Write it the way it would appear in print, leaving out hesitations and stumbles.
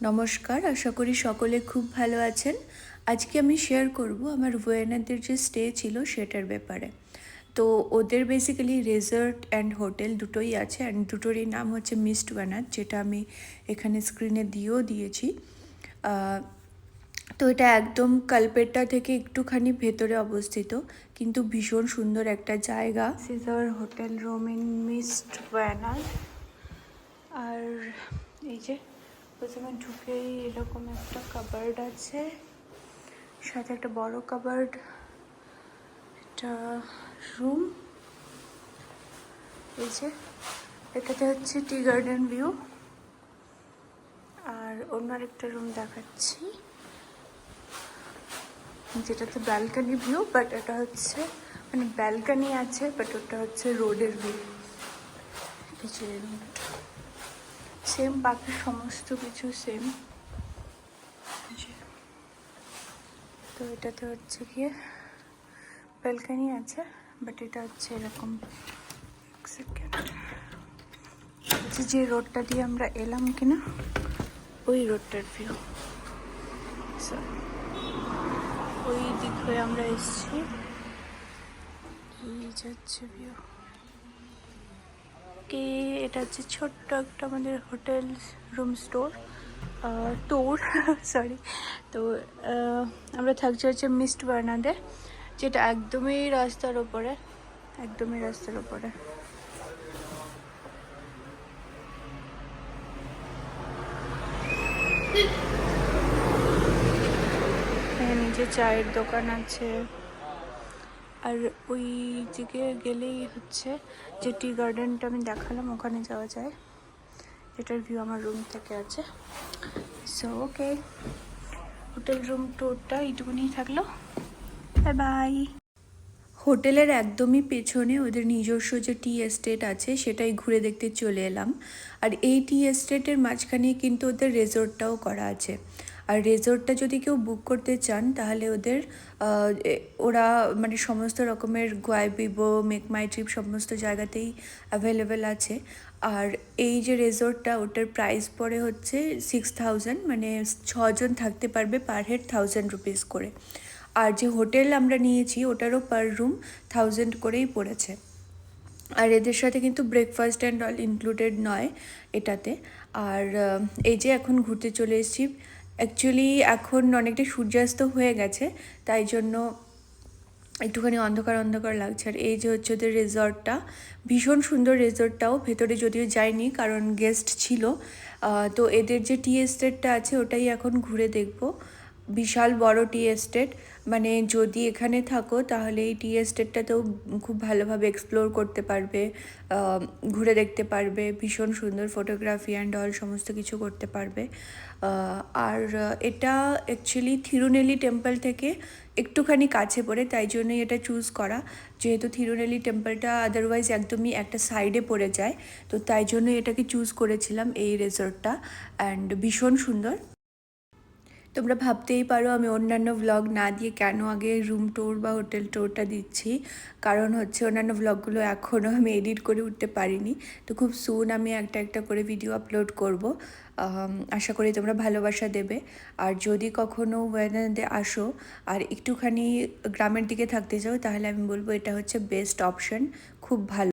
নমস্কার, আশা করি সকলে খুব ভালো আছেন। আজকে আমি শেয়ার করব আমার ভিয়েনাদের যে স্টে ছিল সেটার ব্যাপারে। তো ওদের বেসিক্যালি রিসর্ট অ্যান্ড হোটেল দুটোই আছে, অ্যান্ড দুটোরই নাম হচ্ছে মিস্ট ভ্যানাদ, যেটা আমি এখানে স্ক্রিনে দিয়েও দিয়েছি। তো এটা একদম কালপেট্টা থেকে একটুখানি ভেতরে অবস্থিত, কিন্তু ভীষণ সুন্দর একটা জায়গা। This is our hotel room in mist Wayanad. আর এই যে প্রথমে ঢুকেই এরকম একটা কাবার্ড আছে, সাথে একটা বড় কাবার্ড, একটা রুম। এই যে এটাতে হচ্ছে টি গার্ডেন ভিউ। আর অন্য আরেকটা রুম দেখাচ্ছি যেটাতে ব্যালকানি ভিউ, বাট এটা হচ্ছে মানে ব্যালকানি আছে, বাট ওটা হচ্ছে রোডের ভিউ। এই যে রুমটা সেম, বাকি সমস্ত কিছু সেম। তো এটাতে হচ্ছে গিয়ে ব্যালকানি আছে, বাট এটা হচ্ছে এরকম। যে রোডটা দিয়ে আমরা এলাম কিনা ওই রোডটার ভিউ, ওই দিক হয়ে আমরা এসছি। এই যাচ্ছে ভিউ। কে এটা হচ্ছে ছোট্ট একটা আমাদের হোটেল রুম ট্যুর সরি। তো আমরা থাকছি হচ্ছে মিস্ট ভ্যানাদে, যেটা একদমই রাস্তার ওপরে। নিচে চায়ের দোকান আছে, আর ওই দিকে গেলেই হচ্ছে যে টি গার্ডেনটা আমি দেখালাম, ওখানে যাওয়া যায়, যেটার ভিউ আমার রুম থেকে আছে। সো ওকে, হোটেল রুম ট্যুরটা এইটুকুনি থাকলো। Bye bye. হোটেলের একদমই পেছনে ওদের নিজস্ব যে টি এস্টেট আছে সেটাই ঘুরে দেখতে চলে এলাম। আর এই টি এস্টেটের মাঝখানে কিন্তু ওদের রেজর্টটাও করা আছে। আর রেজর্টটা যদি কেউ বুক করতে চান তাহলে ওরা মানে সমস্ত রকমের গোয়াইবিবো, মেক মাই ট্রিপ সমস্ত জায়গাতেই অ্যাভেলেবেল আছে। আর এই যে রেজর্টটা, ওটার প্রাইস পড়ে হচ্ছে 6,000, মানে 6জন থাকতে পারবে, পার হেড 1,000 রুপিস করে। আর যে হোটেল আমরা নিয়েছি ওটারও পার রুম 1,000 করেই পড়েছে। আর এদের সাথে কিন্তু ব্রেকফাস্ট অ্যান্ড অল ইনক্লুডেড নয় এটাতে। আর এই যে এখন ঘুরতে চলে এসেছি। অ্যাকচুয়ালি এখন অনেকটা সূর্যাস্ত হয়ে গেছে, তাই জন্য একটুখানি অন্ধকার অন্ধকার লাগছে। আর এই যে হচ্ছে ওদের রিসর্টটা, ভীষণ সুন্দর রিসর্টটাও। ভেতরে যদিও যাইনি কারণ গেস্ট ছিল। তো এদের যে টি এস্টেটটা আছে ওটাই এখন ঘুরে দেখব। বিশাল বড় টি এস্টেট, মানে যদি এখানে থাকো তাহলে এই টি এস্টেটটাতেও খুব ভালোভাবে এক্সপ্লোর করতে পারবে, ঘুরে দেখতে পারবে, ভীষণ সুন্দর ফটোগ্রাফি অ্যান্ড অল সমস্ত কিছু করতে পারবে। আর এটা অ্যাকচুয়ালি থিরুনেলি টেম্পল থেকে একটুখানি কাছে পড়ে, তাই জন্যই এটা চুজ করা। যেহেতু থিরুনেলি টেম্পলটা আদারওয়াইজ একদমই একটা সাইডে পড়ে যায়, তো তাই জন্য এটাকে চুজ করেছিলাম এই রিসর্টটা। অ্যান্ড ভীষণ সুন্দর। তোমরা ভাবতেই পারো আমি অন্যান্য ভ্লগ না দিয়ে কেন আগে রুম ট্যুর বা হোটেল ট্যুরটা দিচ্ছি। কারণ হচ্ছে অন্যান্য ভ্লগগুলো এখনও আমি এডিট করে উঠতে পারিনি। তো খুব সুন আমি একটা একটা করে ভিডিও আপলোড করব। আশা করি তোমরা ভালোবাসা দেবে। আর যদি কখনও ওয়েনাদে আসো আর একটুখানি গ্রামের দিকে থাকতে চাও, তাহলে আমি বলবো এটা হচ্ছে বেস্ট অপশন, খুব ভালো।